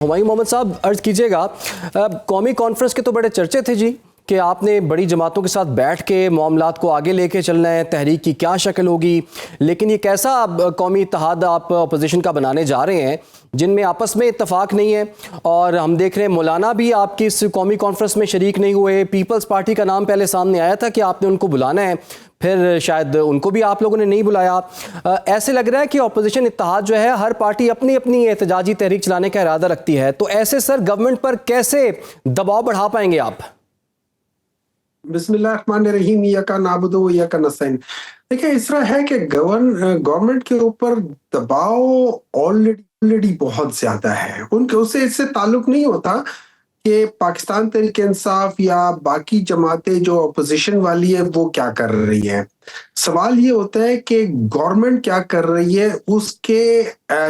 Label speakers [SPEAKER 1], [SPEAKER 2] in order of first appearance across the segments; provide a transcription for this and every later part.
[SPEAKER 1] हुमायूं मोहम्मद साहब, अर्ज कीजिएगा, कौमी कॉन्फ्रेंस के तो बड़े चर्चे थे जी कि आपने बड़ी जमातों के साथ बैठ के मामलात को आगे लेके चलना है, तहरीक की क्या शक्ल होगी, लेकिन ये कैसा कौमी इत्तेहाद आप अपोजिशन का बनाने जा रहे हैं जिनमें आपस में इत्तफाक नहीं है। और हम देख रहे हैं मौलाना भी आपकी इस कौमी कॉन्फ्रेंस में शरीक नहीं हुए। पीपल्स पार्टी का नाम पहले सामने आया था कि आपने उनको बुलाना है, फिर शायद उनको भी आप लोगों ने नहीं बुलाया। ऐसे लग रहा है कि अपोजिशन इत्तेहाद जो है, हर पार्टी अपनी अपनी एहतजाजी तहरीक चलाने का इरादा रखती है। तो ऐसे सर गवर्नमेंट पर कैसे दबाव बढ़ा पाएंगे आप?
[SPEAKER 2] बिस्मिल्लाहिर्रहमानिर्रहीम, इय्याका नाअबुदु व इय्याका नस्तईन। देखिए, इस तरह है कि गवर्नमेंट के ऊपर दबाव ऑलरेडी बहुत ज्यादा है। उनके उससे इससे ताल्लुक नहीं होता कि पाकिस्तान तहरीक इंसाफ या बाकी जमातें जो अपोजिशन वाली है वो क्या कर रही है। सवाल ये होता है कि गवर्नमेंट क्या कर रही है, उसके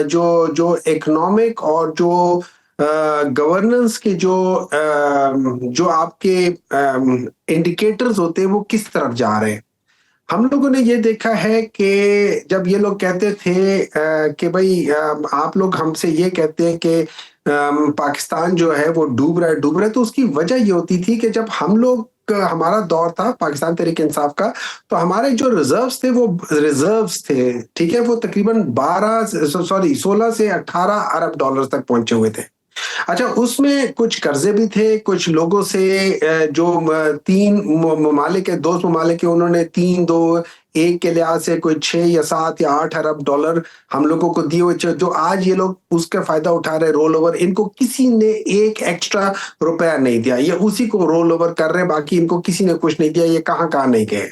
[SPEAKER 2] जो जो इकोनॉमिक और जो गवर्नेंस के जो आपके इंडिकेटर्स होते हैं वो किस तरफ जा रहे हैं। हम लोगों ने ये देखा है कि जब ये लोग कहते थे कि भाई आप लोग हमसे ये कहते हैं कि पाकिस्तान जो है वो डूब रहा है, तो उसकी वजह ये होती थी कि जब हम लोग हमारा दौर था पाकिस्तान तहरीक इंसाफ का, तो हमारे जो रिजर्व्स थे वो रिजर्व्स थे, ठीक है, वो तकरीबन 16 से 18 अरब डॉलर तक पहुंचे हुए थे। अच्छा, उसमें कुछ कर्जे भी थे, कुछ लोगों से जो तीन ममालिक है, दोस्त ममालिक है, उन्होंने 3-2-1 के लिहाज से कोई 6 या 7 या 8 अरब डॉलर हम लोगों को दिए हुए, जो आज ये लोग उसका फायदा उठा रहे, रोल ओवर। इनको किसी ने एक एक्स्ट्रा रुपया नहीं दिया, ये उसी को रोल ओवर कर रहे, बाकी इनको किसी ने कुछ नहीं दिया। ये कहाँ नहीं गए।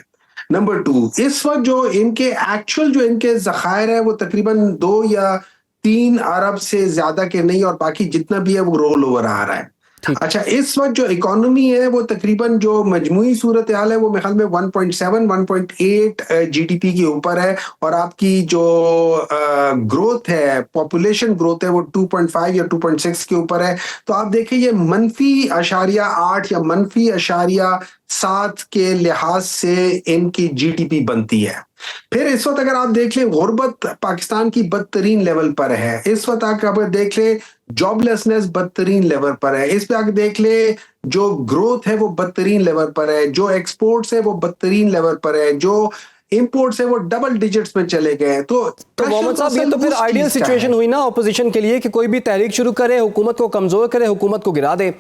[SPEAKER 2] नंबर 2, इस वक्त जो इनके एक्चुअल जो इनके जखायर है वो तकरीबन 2 या 3 अरब से ज्यादा के नहीं, और बाकी जितना भी है वो रोल ओवर आ रहा है। अच्छा, इस वक्त जो इकोनॉमी है वो तकरीबन जो मजमूई सूरत हाल है वो मेरे ख्याल में 1.7-1.8 जीडीपी के ऊपर है, और आपकी जो ग्रोथ है, पॉपुलेशन ग्रोथ है, वो 2.5 या 2.6 के ऊपर है। तो आप देखिए, ये -0.8 या -0.7 के लिहाज से इनकी जीडीपी बनती है। फिर इस वक्त अगर आप देख लें, गुर्बत पाकिस्तान की बदतरीन लेवल पर है। इस वक्त आप देख लें, जॉबलेसनेस बदतरीन लेवल पर है। इस पे आगे देख ले, जो ग्रोथ है वो बदतरीन लेवल पर है, जो एक्सपोर्ट्स है वो बदतरीन लेवल पर है, जो इंपोर्ट्स है वो डबल डिजिट्स में चले गए। तो
[SPEAKER 1] मोहम्मद साहब, ये तो फिर आइडियल सिचुएशन हुई ना ऑपोजिशन के लिए कि कोई भी तहरीक शुरू करे, हुकूमत को कमजोर करे, हुकूमत को गिरा दे।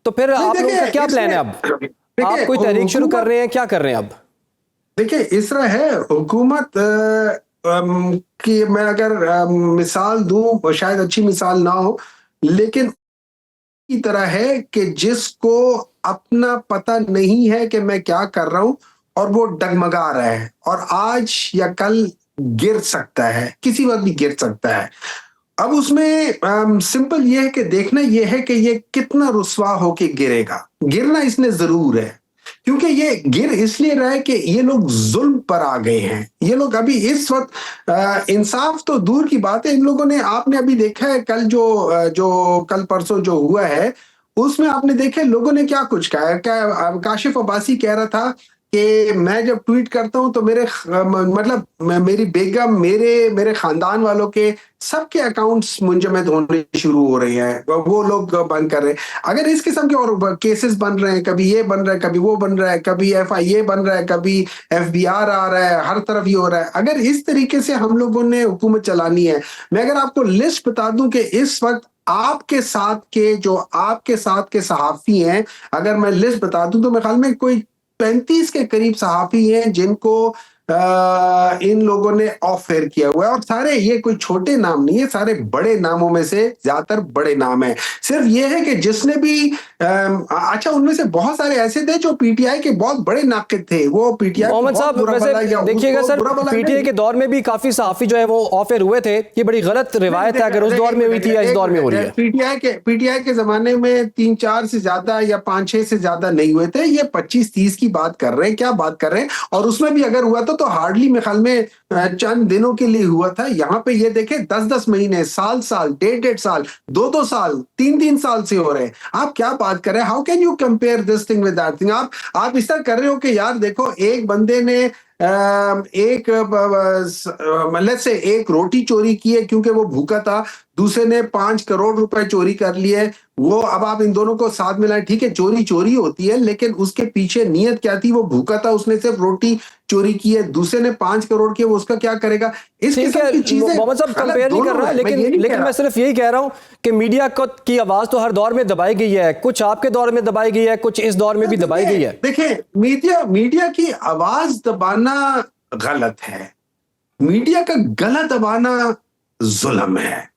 [SPEAKER 1] तो फिर आप लोगों का क्या प्लान है अब? आप कोई तहरीक शुरू कर रहे हैं, क्या कर रहे हैं अब?
[SPEAKER 2] देखिए, इस तरह है, हुकूमत की मैं अगर मिसाल दूं, शायद अच्छी मिसाल ना हो, लेकिन की तरह है कि जिसको अपना पता नहीं है कि मैं क्या कर रहा हूं और वो डगमगा रहा है, और आज या कल गिर सकता है, किसी वक्त भी गिर सकता है। अब उसमें सिंपल ये है कि देखना ये है कि ये कितना रुस्वा होके गिरेगा। गिरना इसने जरूर है, क्योंकि ये गिर इसलिए रहा है कि ये लोग जुल्म पर आ गए हैं। ये लोग अभी इस वक्त इंसाफ तो दूर की बात है, इन लोगों ने, आपने अभी देखा है कल जो कल परसों जो हुआ है, उसमें आपने देखे लोगों ने क्या कुछ कहा है। क्या काशिफ अब्बासी कह रहा था कि मैं जब ट्वीट करता हूं तो मतलब मेरी बेगम, मेरे खानदान वालों के सबके अकाउंट्स मुंजमद होने शुरू हो रहे हैं, वो लोग बंद कर रहे हैं। अगर इस किस्म के और केसेस बन रहे हैं, कभी ये बन रहा है, कभी वो बन रहा है, कभी FIA बन रहा है, कभी FBR आ रहा है, हर तरफ ये हो रहा है। अगर इस तरीके से हम लोगों ने हुकूमत चलानी है, मैं अगर आपको लिस्ट बता दूं कि इस वक्त आपके साथ के सहाफी हैं, अगर मैं लिस्ट बता दूं तो मेरे ख्याल में कोई 35 के करीब सहाफी हैं जिनको इन लोगों ने ऑफ एयर किया हुआ है, और सारे ये कोई छोटे नाम नहीं है, सारे बड़े नामों में से ज्यादातर बड़े नाम है। सिर्फ ये है कि जिसने भी अच्छा, उनमें से बहुत सारे ऐसे थे जो PTI के बहुत बड़े नाकिद थे। वो PTI
[SPEAKER 1] मोहम्मद साहब, वैसे देखिएगा सर, PTI के दौर में भी काफी सहाफी जो है वो ऑफ एयर हुए थे। ये बड़ी गलत रिवायत है, अगर उस दौर में हुई थी या इस दौर में हो रही है।
[SPEAKER 2] PTI के जमाने में 3-4 से ज्यादा या 5-6 से ज्यादा नहीं हुए थे। ये 25-30 की बात कर रहे हैं, क्या बात कर रहे हैं। और उसमें भी अगर हुआ तो हार्डली मेरे ख्याल में चंद दिनों के लिए हुआ था। यहाँ पे ये देखे 10-10 महीने, साल 1.5 साल, 2-2 साल, 3-3 साल से हो रहे हैं। आप क्या बात कर रहे हैं? How can you compare this thing with that thing? आप इस तरह कर रहे हो कि यार देखो, एक बंदे ने एक मतलब से एक रोटी चोरी की है क्योंकि वो भूखा था, दूसरे ने 5 करोड़ रुपए चोरी कर लिए, वो अब आप इन दोनों को साथ मिलाएं, ठीक है चोरी चोरी होती है, लेकिन उसके पीछे नियत क्या थी? वो भूखा था, उसने सिर्फ रोटी चोरी की है, दूसरे ने 5 करोड़ की, वो उसका क्या करेगा? इस
[SPEAKER 1] ठीक
[SPEAKER 2] किस्म
[SPEAKER 1] है
[SPEAKER 2] की चीजें
[SPEAKER 1] मोहम्मद साहब,
[SPEAKER 2] गलत
[SPEAKER 1] कंपेयर नहीं कर
[SPEAKER 2] दोनों
[SPEAKER 1] रहा,
[SPEAKER 2] है, मैं
[SPEAKER 1] लेकिन
[SPEAKER 2] ये नहीं कह
[SPEAKER 1] लेकिन मैं
[SPEAKER 2] रहा।
[SPEAKER 1] सिर्फ यही कह रहा हूं कि मीडिया की आवाज तो हर दौर में दबाई गई है, कुछ आपके दौर में दबाई गई है, कुछ इस दौर में भी दबाई गई है।
[SPEAKER 2] देखिए मीडिया की आवाज दबाना गलत है, मीडिया का गला दबाना जुल्म है,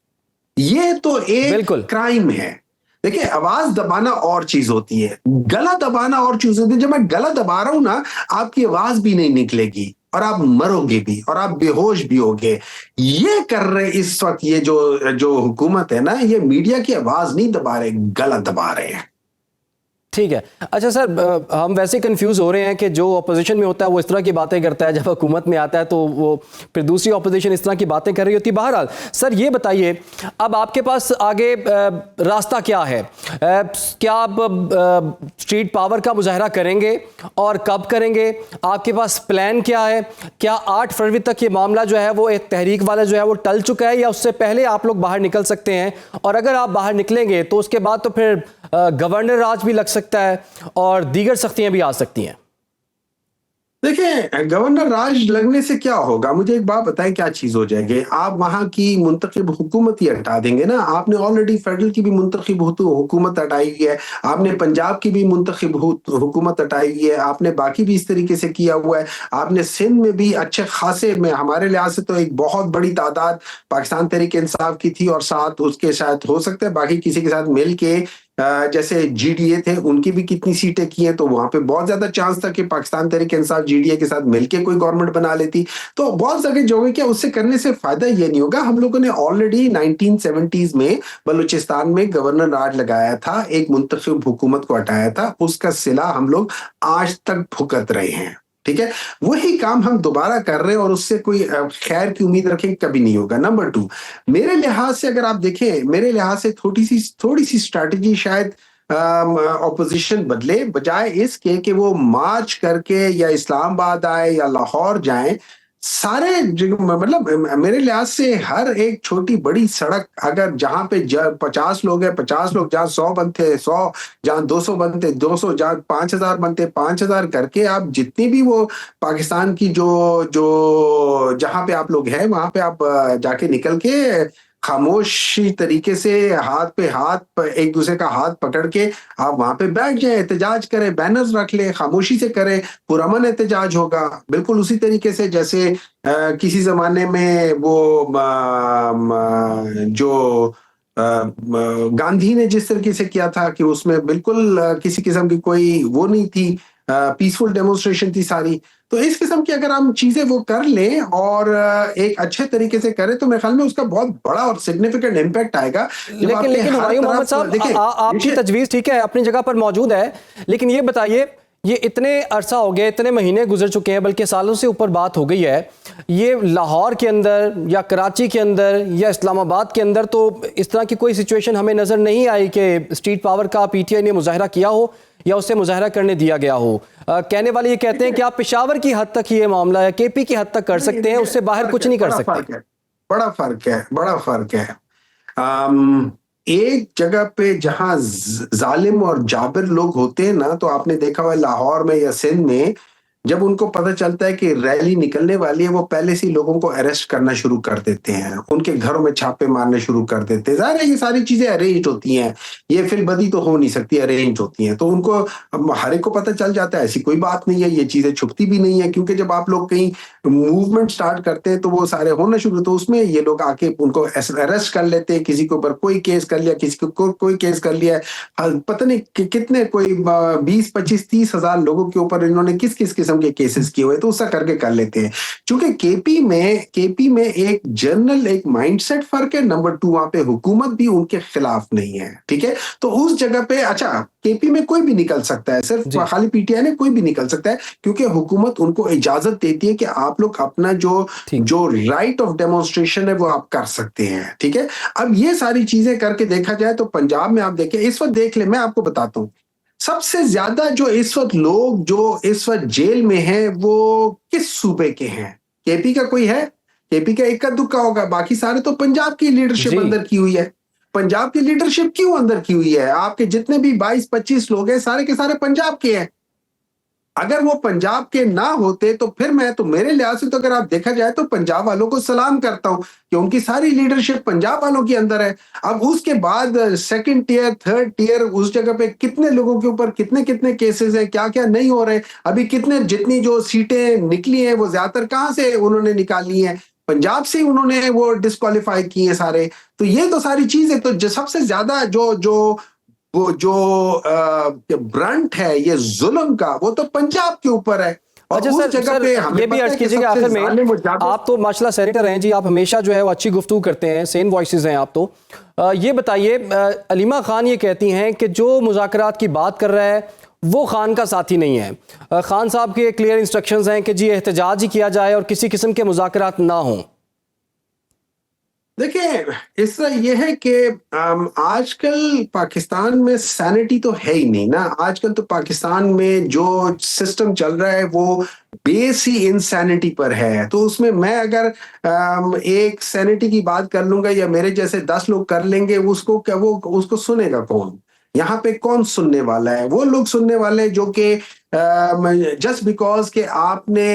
[SPEAKER 2] ये तो एक
[SPEAKER 1] बिल्कुल।
[SPEAKER 2] क्राइम है। देखिए आवाज दबाना और चीज होती है, गला दबाना और चीज होती है। जब मैं गला दबा रहा हूं ना, आपकी आवाज भी नहीं निकलेगी और आप मरोगे भी और आप बेहोश भी होगे। ये कर रहे इस वक्त ये जो जो हुकूमत है ना, ये मीडिया की आवाज नहीं दबा रहे, गला दबा रहे हैं।
[SPEAKER 1] ठीक है। अच्छा सर, हम वैसे कंफ्यूज हो रहे हैं कि जो अपोजिशन में होता है वो इस तरह की बातें करता है, जब हुकूमत में आता है तो वो फिर दूसरी अपोजिशन इस तरह की बातें कर रही होती है। बहरहाल सर ये बताइए, अब आपके पास आगे रास्ता क्या है? क्या आप स्ट्रीट पावर का मुजाहरा करेंगे और कब करेंगे? आपके पास प्लान क्या है? क्या 8 फरवरी तक ये मामला जो है वो एक तहरीक वाला जो है वो टल चुका है, या उससे पहले आप लोग बाहर निकल सकते हैं? और अगर आप बाहर निकलेंगे तो उसके बाद तो फिर गवर्नर राज भी लग सकता है और दीगर सख्तियां भी आ सकती हैं।
[SPEAKER 2] देखिए गवर्नर राज लगने से क्या होगा? मुझे एक बात बताएं, क्या चीज हो जाएगी? आप वहां की मुंतखब हुकूमत ही हटा देंगे ना। आपने ऑलरेडी फेडरल की भी मुंतखब हुकूमत हटाई हुई है, आपने पंजाब की भी मुंतखब हुकूमत हटाई हुई है, आपने बाकी भी इस तरीके से किया हुआ है। आपने सिंध में भी अच्छे खासे में, हमारे लिहाज से तो एक बहुत बड़ी तादाद पाकिस्तान तहरीक इंसाफ की थी, और साथ उसके शायद हो सकता है बाकी किसी के साथ मिल के जैसे जीडीए थे उनकी भी कितनी सीटें की हैं, तो वहां पे बहुत ज्यादा चांस था कि पाकिस्तान तहरीक इंसाफ जीडीए के साथ मिलकर कोई गवर्नमेंट बना लेती। तो बहुत जगह जो है, क्या उससे करने से फायदा ये नहीं होगा। हम लोगों ने ऑलरेडी 1970s में बलूचिस्तान में गवर्नर राज लगाया था, एक मुंतखब हुकूमत को हटाया था, उसका सिला हम लोग आज तक भुगत रहे हैं। ठीक है, वही काम हम दोबारा कर रहे हैं और उससे कोई खैर की उम्मीद रखें कभी नहीं होगा। नंबर 2, मेरे लिहाज से अगर आप देखें, मेरे लिहाज से थोड़ी सी स्ट्रैटेजी शायद ऑपोजिशन बदले, बजाय इसके कि वो मार्च करके या इस्लामाबाद आए या लाहौर जाएं। सारे मतलब मेरे लिहाज से हर एक छोटी बड़ी सड़क, अगर जहां पे 50 लोग हैं 50 लोग, जहां 100 बनते 100, जहां 200 बनते 200, जहां 5000 बनते 5000 करके, आप जितनी भी वो पाकिस्तान की जो जो जहां पे आप लोग हैं वहां पे आप जाके निकल के खामोशी तरीके से हाथ पे हाथ एक दूसरे का हाथ पकड़ के आप वहां पे बैठ जाए, एहतजाज करें, बैनर्स रख ले, खामोशी से करें, पुरअमन एहतजाज होगा। बिल्कुल उसी तरीके से जैसे किसी जमाने में वो जो गांधी ने जिस तरीके से किया था कि उसमें बिल्कुल किसी किस्म की कोई वो नहीं थी, पीसफुल डेमोन्स्ट्रेशन थी सारी। तो इस किस्म की अगर हम चीजें वो कर लें और एक अच्छे तरीके से करें, तो मेरे ख्याल में उसका बहुत बड़ा और सिग्निफिकेंट इम्पैक्ट आएगा।
[SPEAKER 1] लेकिन हुमायूं मोहम्मद साहब, आपकी तजवीज़ ठीक है, अपनी जगह पर मौजूद है, लेकिन ये बताइए, ये इतने अरसा हो गया, इतने महीने गुजर चुके हैं, बल्कि सालों से ऊपर बात हो गई है, ये लाहौर के अंदर या कराची के अंदर या इस्लामाबाद के अंदर तो इस तरह की कोई सिचुएशन हमें नज़र नहीं आई कि स्ट्रीट पावर का पीटीआई ने मुजाहरा किया हो या उससे मुजाहरा करने दिया गया हो। कहने वाले ये कहते हैं कि आप पेशावर की हद तक ये मामला है, केपी की हद तक कर सकते हैं, उससे बाहर कुछ नहीं कर सकते।
[SPEAKER 2] बड़ा फर्क है। एक जगह पे जहां जालिम और जाबिर लोग होते हैं ना, तो आपने देखा हुआ लाहौर में या सिंध में, जब उनको पता चलता है कि रैली निकलने वाली है, वो पहले से ही लोगों को अरेस्ट करना शुरू कर देते हैं, उनके घरों में छापे मारने शुरू कर देते हैं। जाहिर है ये सारी चीजें अरेंज होती हैं, ये फिल्मबदी तो हो नहीं सकती, अरेंज होती हैं। तो उनको हर एक को पता चल जाता है, ऐसी कोई बात नहीं है, ये चीजें छुपती भी नहीं है, क्योंकि जब आप लोग कहीं मूवमेंट स्टार्ट करते हैं तो वो सारे होना शुरू, तो उसमें ये लोग आके उनको अरेस्ट कर लेते हैं, किसी के ऊपर कोई केस कर लिया, किसी को कोई केस कर लिया, पता नहीं कितने, कोई 20, 25, 30 हजार लोगों के ऊपर इन्होंने किस किस किस्म के केसेस किए हुए, तो उसका करके कर लेते हैं। क्योंकि केपी में एक जनरल एक माइंडसेट फर्क है। नंबर 2, वहां पे हुकूमत भी उनके खिलाफ नहीं है। ठीक है, तो उस जगह पे अच्छा केपी में कोई भी निकल सकता है, सिर्फ खाली पीटीआई ने कोई भी निकल सकता है, क्योंकि हुकूमत उनको इजाजत देती है कि आप लोग अपना जो राइट ऑफ डेमोन्स्ट्रेशन है वो आप कर सकते हैं। ठीक है, अब ये सारी चीजें करके देखा जाए तो पंजाब में आप देखें, इस वक्त देख ले, मैं आपको बताता हूं, सबसे ज्यादा जो इस वक्त लोग जो इस वक्त जेल में हैं वो किस सूबे के हैं? केपी का कोई है? केपी का इक्का दुक्का होगा, बाकी सारे तो पंजाब की लीडरशिप
[SPEAKER 1] जी।
[SPEAKER 2] अंदर की हुई है। पंजाब की लीडरशिप क्यों अंदर की हुई है? आपके जितने भी 22-25 लोग हैं, सारे के सारे पंजाब के हैं। अगर वो पंजाब के ना होते तो फिर मैं तो, मेरे लिहाज से तो अगर आप देखा जाए तो पंजाब वालों को सलाम करता हूं कि उनकी सारी लीडरशिप पंजाब वालों के अंदर है। अब उसके बाद सेकंड टियर, थर्ड टियर, उस जगह पे कितने लोगों के ऊपर कितने कितने केसेस हैं, क्या क्या नहीं हो रहे, अभी कितने, जितनी जो सीटें निकली हैं वो ज्यादातर कहां से उन्होंने निकाली हैं? पंजाब से उन्होंने वो डिस्क्वालीफाई किए हैं सारे। तो ये तो सारी चीजें, तो सबसे ज्यादा जो जो वो जो ब्रंट है ये जुल्म का, वो तो पंजाब के ऊपर है। और
[SPEAKER 1] अच्छा
[SPEAKER 2] उस
[SPEAKER 1] सर,
[SPEAKER 2] जगह पे हमें
[SPEAKER 1] ये भी
[SPEAKER 2] पता
[SPEAKER 1] अर्ज
[SPEAKER 2] है कि
[SPEAKER 1] कीजिएगा
[SPEAKER 2] सबसे
[SPEAKER 1] आखिर में,
[SPEAKER 2] जालिम और जाबिर,
[SPEAKER 1] आप तो माशाल्लाह सेनेटर हैं जी, आप हमेशा जो है वो अच्छी गुफ्तगू करते हैं, सेन वॉइसेस हैं आप तो। ये बताइए, अलीमा खान ये कहती हैं कि जो मुज़ाकरात की बात कर रहा है वो खान का साथी नहीं है। खान साहब के क्लियर इंस्ट्रक्शंस हैं कि जी एहतजाज ही किया जाए और किसी किस्म के मुज़ाकरात ना हों।
[SPEAKER 2] देखिए, इसका ये है कि आजकल पाकिस्तान में सैनिटी तो है ही नहीं ना। आजकल तो पाकिस्तान में जो सिस्टम चल रहा है वो बेस ही इंसैनिटी पर है। तो उसमें मैं अगर एक सैनिटी की बात कर लूंगा या मेरे जैसे 10 लोग कर लेंगे, उसको क्या, वो उसको सुनेगा कौन? यहाँ पे कौन सुनने वाला है? वो लोग सुनने वाले हैं जो कि जस्ट बिकॉज के आपने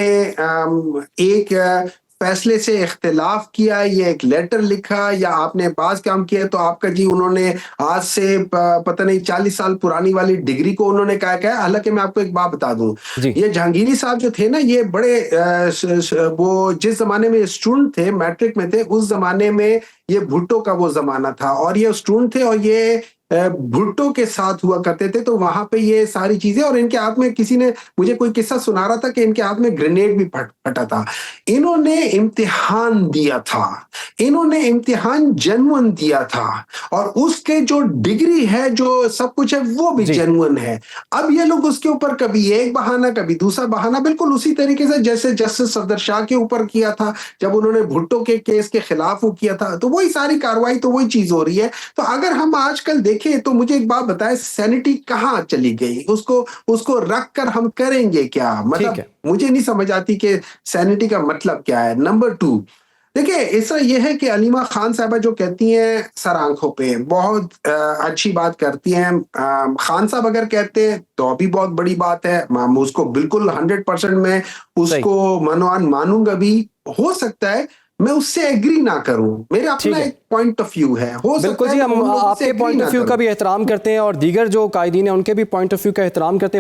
[SPEAKER 2] एक फैसले से इख्तिलाफ किया, ये एक लेटर लिखा, या आपने पास काम किया, तो आपका जी उन्होंने आज से पता नहीं 40 साल पुरानी वाली डिग्री को उन्होंने क्या। हालांकि मैं आपको एक बात बता दूं,
[SPEAKER 1] जी
[SPEAKER 2] ये जहांगीरी साहब जो थे ना, ये बड़े वो जिस जमाने में स्टूडेंट थे, मैट्रिक में थे, उस जमाने में ये भुट्टो का वो जमाना था, और ये स्टूडेंट थे और ये भुट्टो के साथ हुआ करते थे। तो वहां पे ये सारी चीजें, और इनके हाथ में, किसी ने मुझे कोई किस्सा सुना रहा था कि इनके हाथ में ग्रेनेड भी फटा था। इन्होंने इम्तिहान दिया था, इन्होंने इम्तिहान जेन्युइन दिया था, और उसके जो डिग्री है, जो सब कुछ है, वो भी
[SPEAKER 1] जी
[SPEAKER 2] जेन्युइन है। अब ये लोग उसके ऊपर कभी एक बहाना कभी दूसरा बहाना, बिल्कुल उसी तरीके से जैसे जस्टिस सफदर शाह के ऊपर किया था जब उन्होंने भुट्टो के केस के खिलाफ वो किया था, तो वही सारी कार्रवाई, तो वही चीज हो रही है। तो अगर हम आजकल देखें तो मुझे एक बात बताएं, सैनिटी कहाँ चली गई? उसको उसको रख कर हम करेंगे क्या?
[SPEAKER 1] ठीक
[SPEAKER 2] मतलब
[SPEAKER 1] है।
[SPEAKER 2] मुझे नहीं समझ आती कि सैनिटी का मतलब क्या है। नंबर 2, देखिए, इसका यह है कि अलीमा खान साहबा जो कहती हैं सर आंखों पे, बहुत अच्छी बात करती हैं। खान साहब अगर कहते हैं तो अभी बहुत बड़ी बात है, मैं उसको बिल्कुल 100% मैं
[SPEAKER 1] सही।
[SPEAKER 2] उसको मानूंगा भी। हो सकता है मैं उससे एग्री ना करूं, मेरा
[SPEAKER 1] ठीक
[SPEAKER 2] अपना
[SPEAKER 1] है,
[SPEAKER 2] एक पॉइंट ऑफ व्यू है, हो सकता
[SPEAKER 1] बिल्कुल
[SPEAKER 2] है
[SPEAKER 1] जी,
[SPEAKER 2] मैं
[SPEAKER 1] हम
[SPEAKER 2] उन लोगों से
[SPEAKER 1] आपके
[SPEAKER 2] एग्री
[SPEAKER 1] पॉइंट
[SPEAKER 2] ना
[SPEAKER 1] ऑफ व्यू का
[SPEAKER 2] करूं।
[SPEAKER 1] भी एहतराम करते हैं और दीगर जो कायदीन हैं उनके भी पॉइंट ऑफ व्यू का एहतराम करते हैं।